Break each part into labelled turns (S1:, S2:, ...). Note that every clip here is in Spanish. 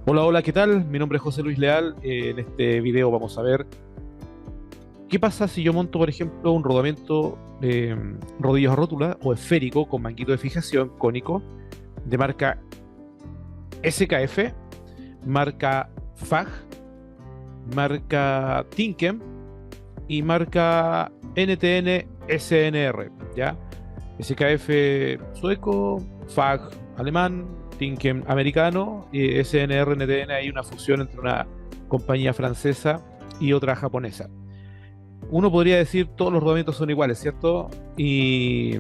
S1: Hola, hola, ¿qué tal? Mi nombre es José Luis Leal. En este video vamos a ver qué pasa si yo monto, por ejemplo, un rodamiento de rodillos a rótula o esférico con manguito de fijación cónico de marca SKF, marca FAG, marca Tinkem y marca NTN SNR, ¿ya? SKF sueco, FAG alemán, Tinkem americano y SNR NTN hay una fusión entre una compañía francesa y otra japonesa. Uno podría decir todos los rodamientos son iguales, ¿cierto? Y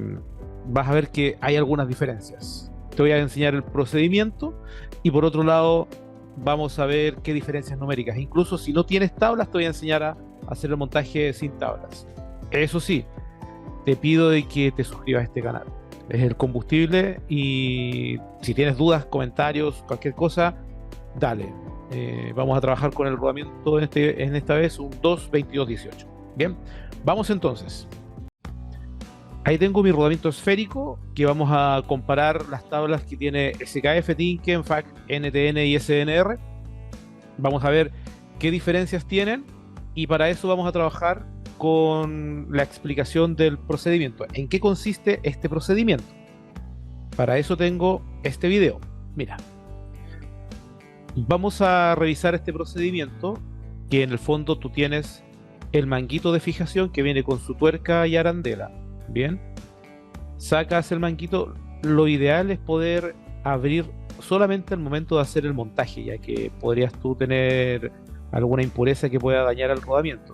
S1: vas a ver que hay algunas diferencias. Te voy a enseñar el procedimiento y por otro lado vamos a ver qué diferencias numéricas. Incluso si no tienes tablas, te voy a enseñar a hacer el montaje sin tablas. Eso sí, te pido de que te suscribas a este canal. Es el combustible y si tienes dudas, comentarios, cualquier cosa, dale. Vamos a trabajar con el rodamiento en esta vez un 2-22-18. Bien, vamos entonces. Ahí tengo mi rodamiento esférico que vamos a comparar las tablas que tiene SKF, Tinken, FAC, NTN y SNR. Vamos a ver qué diferencias tienen y para eso vamos a trabajar con la explicación del procedimiento. ¿En qué consiste este procedimiento? Para eso tengo este video. Mira, vamos a revisar este procedimiento que en el fondo tú tienes el manguito de fijación que viene con su tuerca y arandela. Bien, sacas el manguito. Lo ideal es poder abrir solamente al momento de hacer el montaje, ya que podrías tú tener alguna impureza que pueda dañar el rodamiento.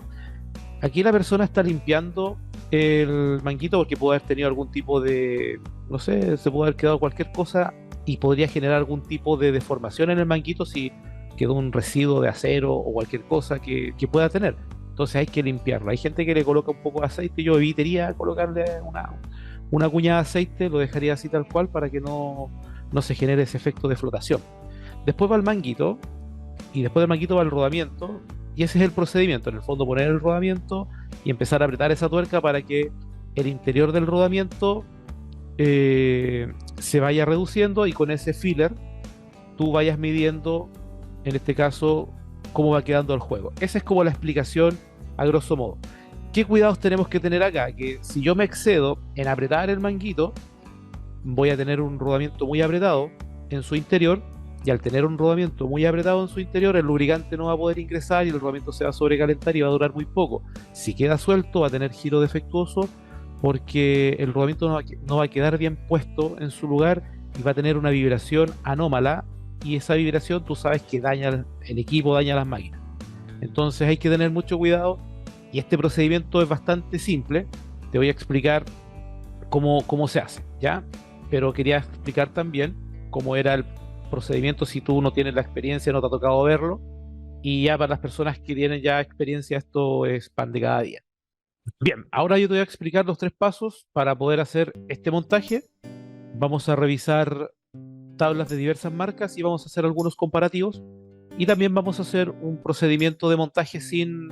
S1: Aquí la persona está limpiando el manguito porque puede haber tenido algún tipo de, no sé, se puede haber quedado cualquier cosa y podría generar algún tipo de deformación en el manguito si quedó un residuo de acero o cualquier cosa que pueda tener. Entonces hay que limpiarlo. Hay gente que le coloca un poco de aceite. Yo evitaría colocarle una cuña de aceite, lo dejaría así tal cual para que no se genere ese efecto de flotación. Después va el manguito y después del manguito va el rodamiento y ese es el procedimiento. En el fondo poner el rodamiento y empezar a apretar esa tuerca para que el interior del rodamiento se vaya reduciendo y con ese filler tú vayas midiendo, en este caso, cómo va quedando el juego. Esa es como la explicación a grosso modo. ¿Qué cuidados tenemos que tener acá? Que si yo me excedo en apretar el manguito, voy a tener un rodamiento muy apretado en su interior y al tener un rodamiento muy apretado en su interior, el lubricante no va a poder ingresar y el rodamiento se va a sobrecalentar y va a durar muy poco. Si queda suelto, va a tener giro defectuoso porque el rodamiento no va a quedar bien puesto en su lugar y va a tener una vibración anómala y esa vibración tú sabes que daña el equipo, daña las máquinas. Entonces hay que tener mucho cuidado y este procedimiento es bastante simple. Te voy a explicar cómo se hace, ¿ya? Pero quería explicar también cómo era el procedimiento si tú no tienes la experiencia, no te ha tocado verlo. Y ya para las personas que tienen ya experiencia, esto es pan de cada día. Bien, ahora yo te voy a explicar los tres pasos para poder hacer este montaje. Vamos a revisar tablas de diversas marcas y vamos a hacer algunos comparativos. Y también vamos a hacer un procedimiento de montaje sin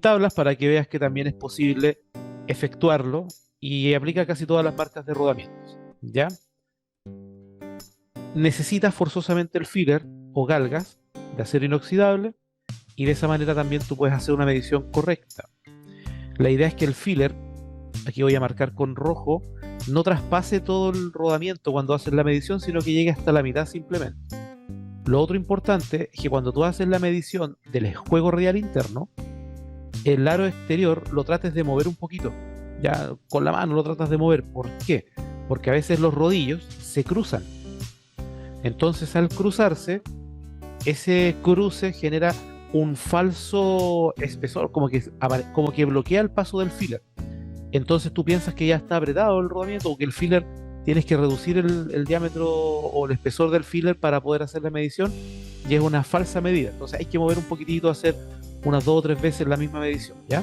S1: tablas para que veas que también es posible efectuarlo y aplica a casi todas las marcas de rodamientos. ¿Ya? Necesitas forzosamente el filler o galgas de acero inoxidable y de esa manera también tú puedes hacer una medición correcta. La idea es que el filler, aquí voy a marcar con rojo, no traspase todo el rodamiento cuando haces la medición, sino que llegue hasta la mitad simplemente. Lo otro importante es que cuando tú haces la medición del juego real interno, el aro exterior lo trates de mover un poquito. Ya con la mano lo tratas de mover. ¿Por qué? Porque a veces los rodillos se cruzan. Entonces al cruzarse, ese cruce genera un falso espesor, como que bloquea el paso del filler. Entonces tú piensas que ya está apretado el rodamiento o que el filler tienes que reducir el diámetro o el espesor del filler para poder hacer la medición y es una falsa medida. Entonces hay que mover un poquitito, hacer unas 2 o 3 veces la misma medición, ¿ya?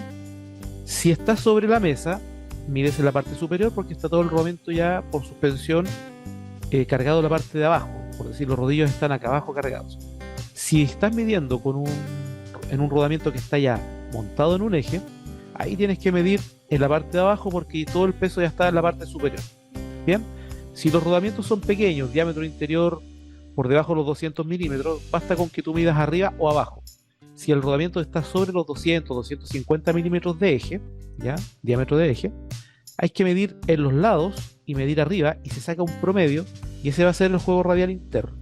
S1: Si está sobre la mesa, mides en la parte superior porque está todo el rodamiento ya por suspensión cargado en la parte de abajo, por decir, los rodillos están acá abajo cargados. Si estás midiendo en un rodamiento que está ya montado en un eje, ahí tienes que medir en la parte de abajo porque todo el peso ya está en la parte superior. Bien, si los rodamientos son pequeños, diámetro interior por debajo de los 200 milímetros, basta con que tú midas arriba o abajo. Si el rodamiento está sobre los 200, 250 milímetros de eje, ¿ya? Diámetro de eje, hay que medir en los lados y medir arriba y se saca un promedio y ese va a ser el juego radial interno.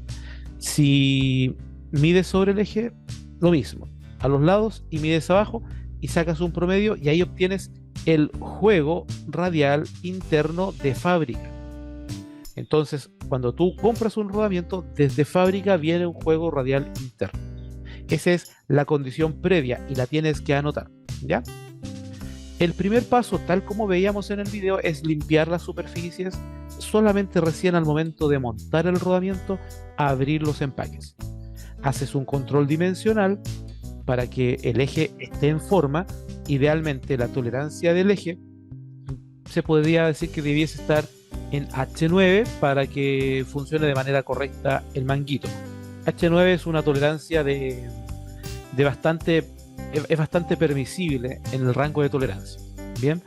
S1: Si mides sobre el eje, lo mismo, a los lados y mides abajo y sacas un promedio y ahí obtienes el juego radial interno de fábrica. Entonces, cuando tú compras un rodamiento, desde fábrica viene un juego radial interno. Esa es la condición previa y la tienes que anotar, ¿ya? El primer paso, tal como veíamos en el video, es limpiar las superficies solamente recién al momento de montar el rodamiento, abrir los empaques. Haces un control dimensional para que el eje esté en forma. Idealmente la tolerancia del eje se podría decir que debiese estar en H9 para que funcione de manera correcta el manguito. H9 es una tolerancia de bastante, es bastante permisible en el rango de tolerancia. Bien,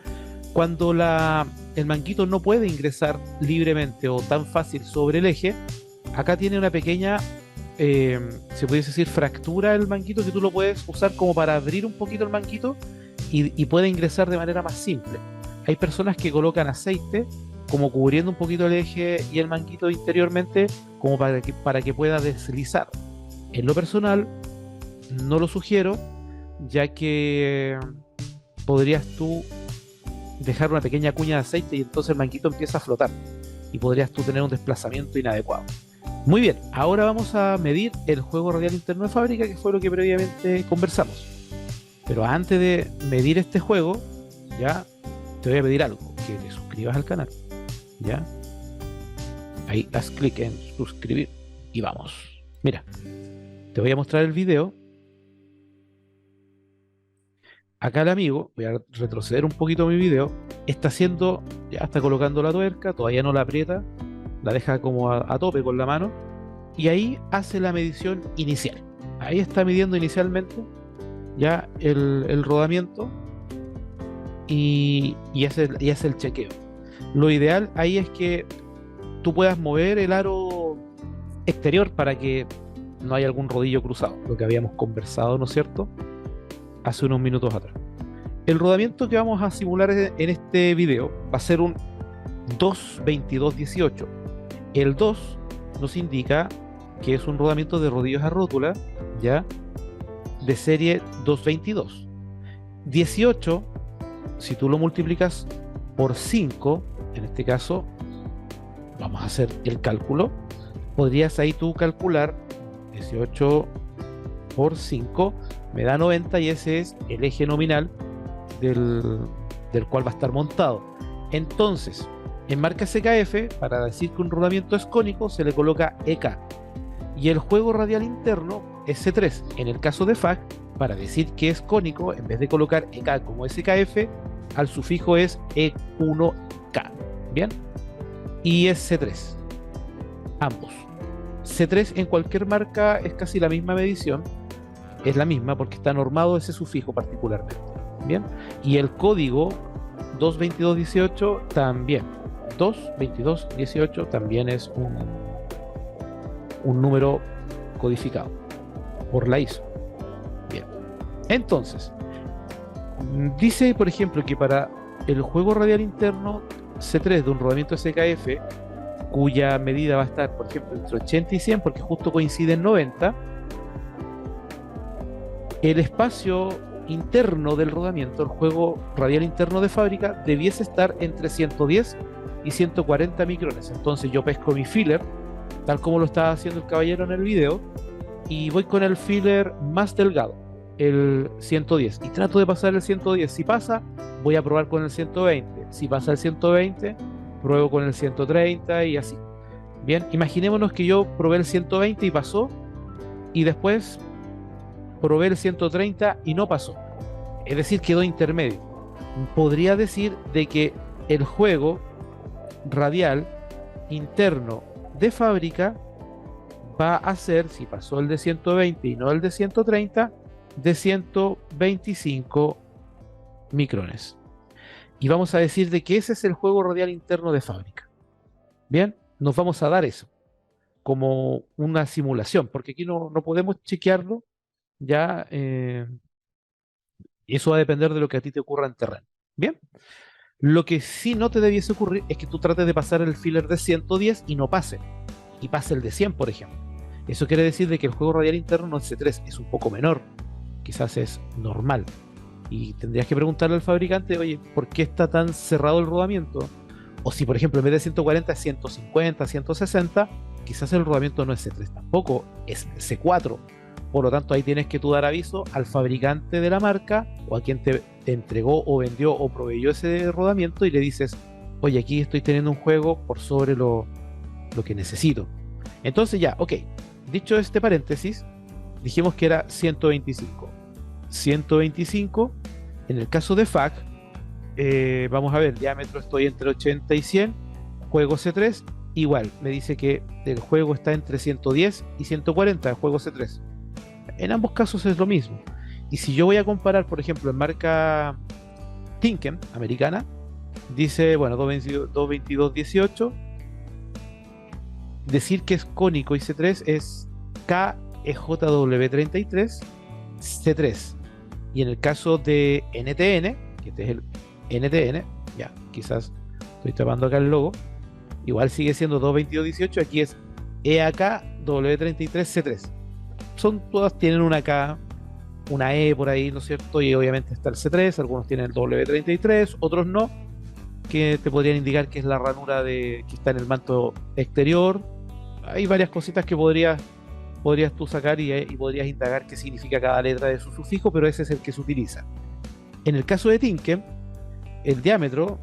S1: cuando el manguito no puede ingresar libremente o tan fácil sobre el eje, acá tiene una pequeña, se pudiese decir, fractura el manguito que tú lo puedes usar como para abrir un poquito el manguito y puede ingresar de manera más simple. Hay personas que colocan aceite como cubriendo un poquito el eje y el manguito interiormente como para que pueda deslizar. En lo personal no lo sugiero, ya que podrías tú dejar una pequeña cuña de aceite y entonces el manguito empieza a flotar y podrías tú tener un desplazamiento inadecuado. Muy bien, ahora vamos a medir el juego radial interno de fábrica, que fue lo que previamente conversamos. Pero antes de medir este juego, ya te voy a pedir algo, que te suscribas al canal, ¿ya? Ahí haz clic en suscribir y vamos. Mira, te voy a mostrar el video. Acá el amigo, voy a retroceder un poquito mi video, está haciendo, ya está colocando la tuerca, todavía no la aprieta, la deja como a tope con la mano y ahí hace la medición inicial. Ahí está midiendo inicialmente ya el rodamiento y hace el chequeo. Lo ideal ahí es que tú puedas mover el aro exterior para que no haya algún rodillo cruzado, lo que habíamos conversado, ¿no es cierto?, hace unos minutos atrás. El rodamiento que vamos a simular en este video va a ser un 2-22-18. El 2 nos indica que es un rodamiento de rodillos a rótula, ya, de serie 222. 18, si tú lo multiplicas por 5, en este caso, vamos a hacer el cálculo, podrías ahí tú calcular 18 por 5, me da 90 y ese es el eje nominal del cual va a estar montado. Entonces, en marca SKF, para decir que un rodamiento es cónico, se le coloca EK. Y el juego radial interno es C3. En el caso de FAC, para decir que es cónico, en vez de colocar EK como SKF, al sufijo es E1K. ¿Bien? Y es C3. Ambos. C3 en cualquier marca es casi la misma medición. Es la misma porque está normado ese sufijo particularmente. Bien. Y el código 22218 también. 22218 también es un número codificado por la ISO. Bien. Entonces, dice, por ejemplo, que para el juego radial interno C3 de un rodamiento SKF, cuya medida va a estar, por ejemplo, entre 80 y 100, porque justo coincide en 90, el espacio interno del rodamiento, el juego radial interno de fábrica, debiese estar entre 110 y 140 micrones. Entonces yo pesco mi filler, tal como lo estaba haciendo el caballero en el video, y voy con el filler más delgado, el 110, y trato de pasar el 110. Si pasa, voy a probar con el 120. Si pasa el 120, pruebo con el 130 y así. Bien, imaginémonos que yo probé el 120 y pasó, y después probé el 130 y no pasó. Es decir, quedó intermedio. Podría decir de que el juego radial interno de fábrica va a ser, si pasó el de 120 y no el de 130, de 125 micrones. Y vamos a decir de que ese es el juego radial interno de fábrica. Bien, nos vamos a dar eso. como una simulación, porque aquí no podemos chequearlo, ya eso va a depender de lo que a ti te ocurra en terreno. Bien, lo que sí no te debiese ocurrir es que tú trates de pasar el filler de 110 y no pase, y pase el de 100, por ejemplo. Eso quiere decir de que el juego radial interno no es C3, es un poco menor, quizás es normal. Y tendrías que preguntarle al fabricante, oye, ¿por qué está tan cerrado el rodamiento? O si, por ejemplo, en vez de 140 es 150, 160, quizás el rodamiento no es C3 tampoco, es C4. Por lo tanto, ahí tienes que tú dar aviso al fabricante de la marca o a quien te entregó o vendió o proveyó ese rodamiento y le dices, oye, aquí estoy teniendo un juego por sobre lo que necesito. Entonces ya, ok, dicho este paréntesis, dijimos que era 125. 125, en el caso de FAC, vamos a ver, diámetro estoy entre 80 y 100, juego C3, igual, me dice que el juego está entre 110 y 140, el juego C3. En ambos casos es lo mismo. Y si yo voy a comparar, por ejemplo, en marca Tinken, americana, dice, bueno, 222-18, decir que es cónico y C3 es KEJW33 C3. Y en el caso de NTN, que este es el NTN, ya, quizás estoy tapando acá el logo, igual sigue siendo 22218, aquí es EAK W33C3. Todas tienen una K, una E por ahí, ¿no es cierto? Y obviamente está el C3, algunos tienen el W33, otros no, que te podrían indicar que es la ranura que está en el manto exterior. Hay varias cositas que podrías tú sacar y podrías indagar qué significa cada letra de su sufijo, pero ese es el que se utiliza. En el caso de Tinken, el diámetro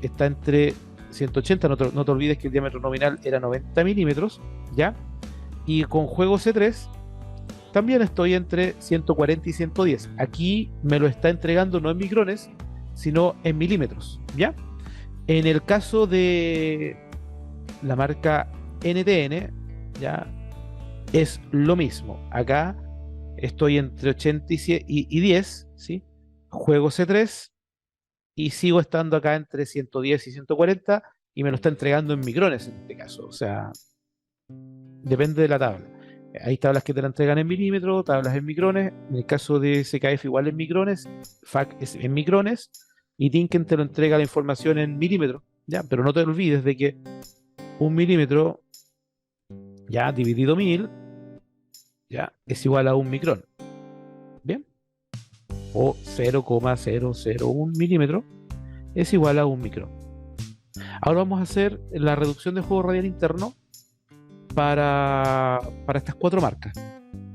S1: está entre 180, no te olvides que el diámetro nominal era 90 milímetros, ¿ya? Y con juego C3 también estoy entre 140 y 110. Aquí me lo está entregando no en micrones, sino en milímetros, ¿ya? En el caso de la marca NTN, ¿ya? Es lo mismo. Acá estoy entre 80 y 10, ¿sí? Juego C3 y sigo estando acá entre 110 y 140 y me lo está entregando en micrones en este caso. O sea, depende de la tabla. Hay tablas que te la entregan en milímetros, tablas en micrones. En el caso de SKF igual en micrones, FAC es en micrones y Tinken te lo entrega la información en milímetros, ¿ya? Pero no te olvides de que un milímetro ya dividido 1000 ya es igual a un micrón, ¿bien? O 0,001 milímetro es igual a un micrón. Ahora vamos a hacer la reducción de juego radial interno para estas cuatro marcas.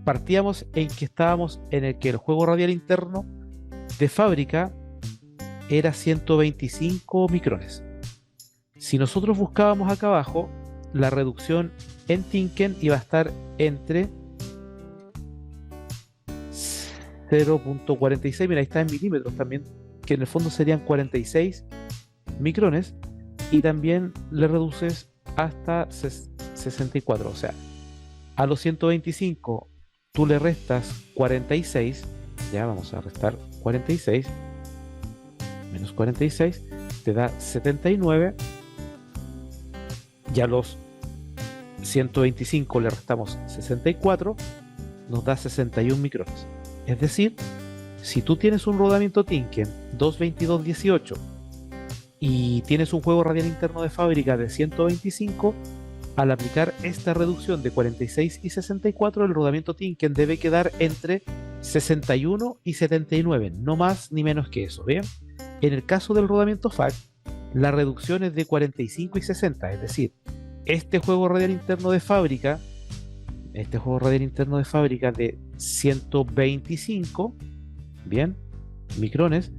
S1: Partíamos en que estábamos en el que el juego radial interno de fábrica era 125 micrones. Si nosotros buscábamos acá abajo, la reducción en Tinken iba a estar entre 0,46, mira, ahí está en milímetros también, que en el fondo serían 46 micrones, y también le reduces hasta 64, o sea, a los 125 tú le restas 46, ya vamos a restar 46, menos 46, te da 79, y a los 125 le restamos 64, nos da 61 micrones. Es decir, si tú tienes un rodamiento Tinken 222-18 y tienes un juego radial interno de fábrica de 125, al aplicar esta reducción de 46 y 64, el rodamiento Tinken debe quedar entre 61 y 79, no más ni menos que eso, ¿bien? En el caso del rodamiento FAC, la reducción es de 45 y 60, es decir, este juego radial interno de fábrica de 125, bien, micrones,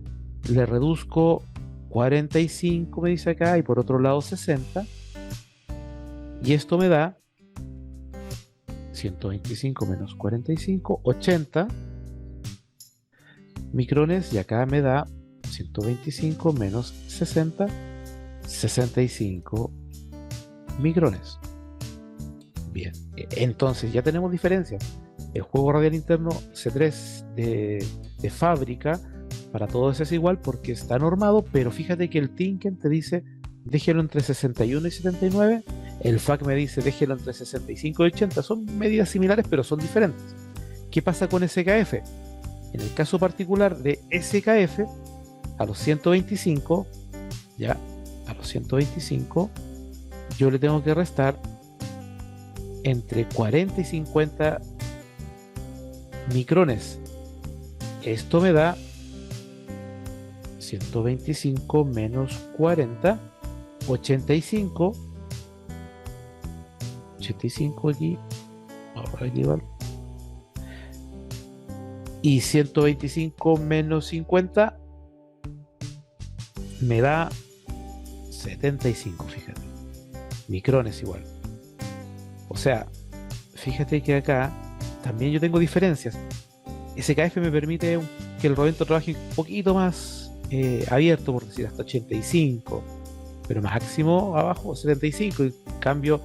S1: le reduzco 45, me dice acá, y por otro lado 60, y esto me da 125 menos 45, 80 micrones, y acá me da 125 menos 60, 65 micrones. Bien, entonces ya tenemos diferencias. El juego radial interno C3 de fábrica para todos es igual porque está normado, pero fíjate que el Tinken te dice déjelo entre 61 y 79 El FAC me dice déjelo entre 65 y 80. Son medidas similares, pero son diferentes. ¿Qué pasa con SKF? En el caso particular de SKF, a los 125, ya, a los 125, yo le tengo que restar entre 40 y 50 micrones. Esto me da 125 menos 40, 85. 85 aquí, ahora igual. Y 125 menos 50 me da 75, fíjate. Micrones igual. O sea, fíjate que acá también yo tengo diferencias. SKF me permite que el rodamiento trabaje un poquito más abierto, por decir, hasta 85, pero máximo abajo 75. En cambio,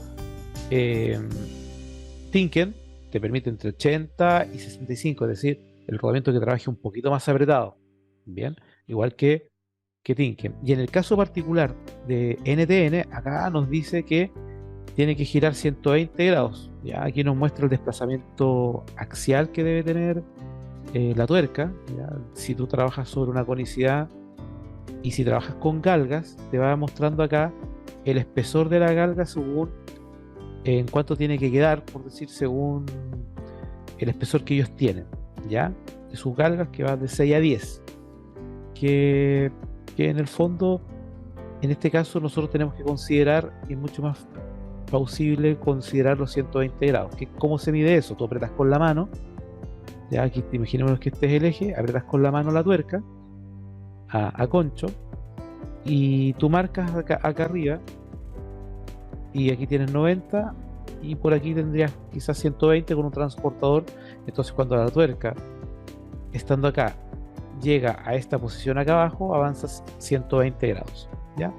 S1: Tinken te permite entre 80 y 65, es decir, el rodamiento que trabaje un poquito más apretado. Bien, igual que Tinken. Y en el caso particular de NTN, acá nos dice que tiene que girar 120 grados. Ya aquí nos muestra el desplazamiento axial que debe tener la tuerca. ¿Ya? Si tú trabajas sobre una conicidad y si trabajas con galgas, te va mostrando acá el espesor de la galga según en cuánto tiene que quedar, por decir, según el espesor que ellos tienen, ¿ya? De sus galgas, que va de 6 a 10. Que en el fondo, en este caso, nosotros tenemos que considerar, y es mucho más plausible considerar los 120 grados. ¿Cómo se mide eso? Tú apretas con la mano, ya aquí imaginemos que este es el eje, apretas con la mano la tuerca a concho, y tú marcas acá arriba, y aquí tienes 90, y por aquí tendrías quizás 120 con un transportador. Entonces cuando la tuerca, estando acá, llega a esta posición acá abajo, avanzas 120 grados, ¿ya?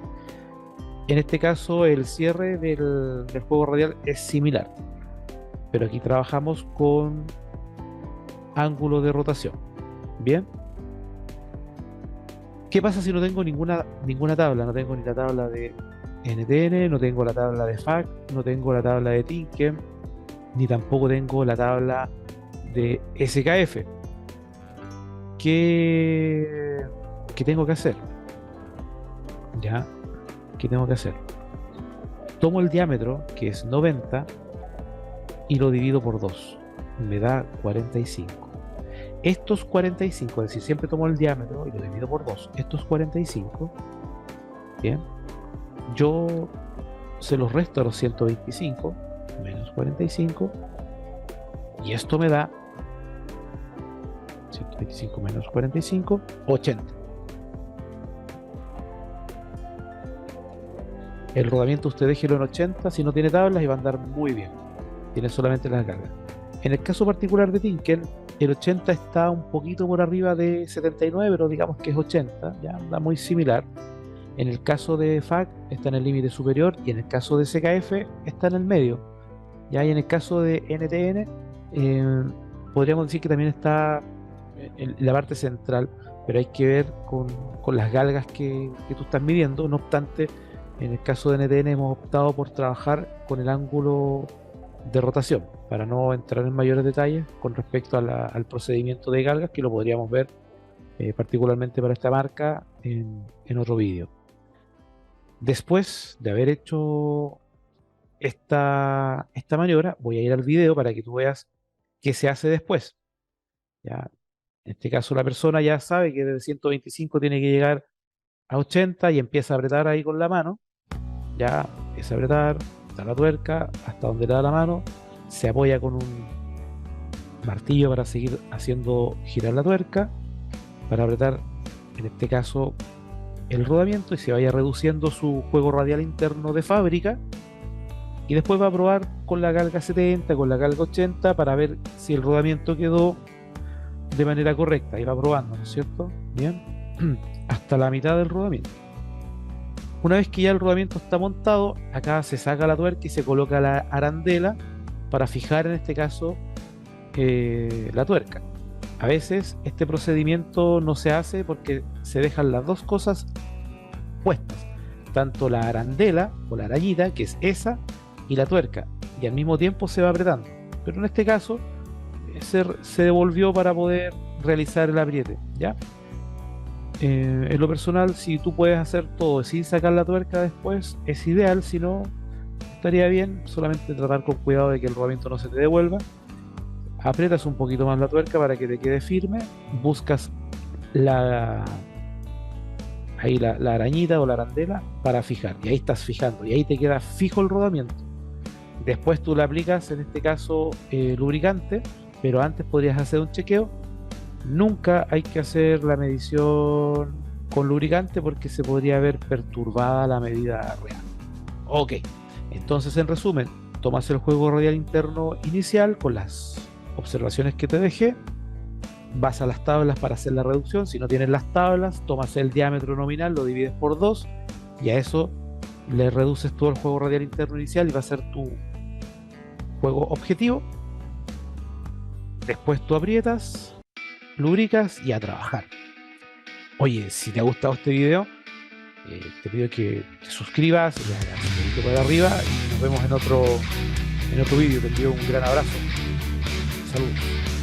S1: En este caso el cierre del juego radial es similar, pero aquí trabajamos con ángulo de rotación. Bien, ¿qué pasa si no tengo ninguna tabla? No tengo ni la tabla de NTN, no tengo la tabla de FAC, no tengo la tabla de Tinken, ni tampoco tengo la tabla de SKF. ¿Qué tengo que hacer? ¿Ya? ¿Qué tengo que hacer? Tomo el diámetro, que es 90, y lo divido por 2. Me da 45. Estos 45, es decir, siempre tomo el diámetro y lo divido por 2. Estos 45, bien, yo se los resto a los 125 menos 45, y esto me da 125 menos 45, 80. El rodamiento usted déjelo en 80 si no tiene tablas y va a andar muy bien. Tiene solamente las cargas. En el caso particular de Tinken, el 80 está un poquito por arriba de 79, pero digamos que es 80, ya anda muy similar. En el caso de FAC está en el límite superior, y en el caso de SKF está en el medio. Ya, y en el caso de NTN podríamos decir que también está en la parte central, pero hay que ver con las galgas que tú estás midiendo. No obstante, en el caso de NTN hemos optado por trabajar con el ángulo de rotación, para no entrar en mayores detalles con respecto al procedimiento de galgas, que lo podríamos ver particularmente para esta marca en otro vídeo. Después de haber hecho esta maniobra, voy a ir al video para que tú veas qué se hace después. ¿Ya? En este caso la persona ya sabe que desde 125 tiene que llegar a 80 y empieza a apretar ahí con la mano. Ya empieza a apretar, da la tuerca hasta donde le da la mano, se apoya con un martillo para seguir haciendo girar la tuerca, para apretar, en este caso, el rodamiento, y se vaya reduciendo su juego radial interno de fábrica. Y después va a probar con la galga 70, con la galga 80, para ver si el rodamiento quedó de manera correcta. Y va probando, ¿no es cierto? Bien, hasta la mitad del rodamiento. Una vez que ya el rodamiento está montado, acá se saca la tuerca y se coloca la arandela para fijar, en este caso, la tuerca. A veces este procedimiento no se hace porque se dejan las dos cosas puestas, tanto la arandela o la arañita, que es esa, y la tuerca, y al mismo tiempo se va apretando. Pero en este caso se devolvió para poder realizar el apriete, ¿ya? En lo personal, si tú puedes hacer todo sin sacar la tuerca después, es ideal. Si no, estaría bien solamente tratar con cuidado de que el rodamiento no se te devuelva. Aprietas un poquito más la tuerca para que te quede firme, buscas la, la arañita o la arandela para fijar, y ahí estás fijando, y ahí te queda fijo el rodamiento. Después tú le aplicas, en este caso, lubricante, pero antes podrías hacer un chequeo. Nunca hay que hacer la medición con lubricante porque se podría ver perturbada la medida real. Ok, entonces en resumen, tomas el juego radial interno inicial con las observaciones que te dejé, vas a las tablas para hacer la reducción. Si no tienes las tablas, tomas el diámetro nominal, lo divides por 2 y a eso le reduces todo el juego radial interno inicial y va a ser tu juego objetivo. Después tú aprietas, lubricas y a trabajar. Oye, si te ha gustado este video, te pido que te suscribas, le hagas un dedito para arriba y nos vemos en otro video. Te envío un gran abrazo. Saludos.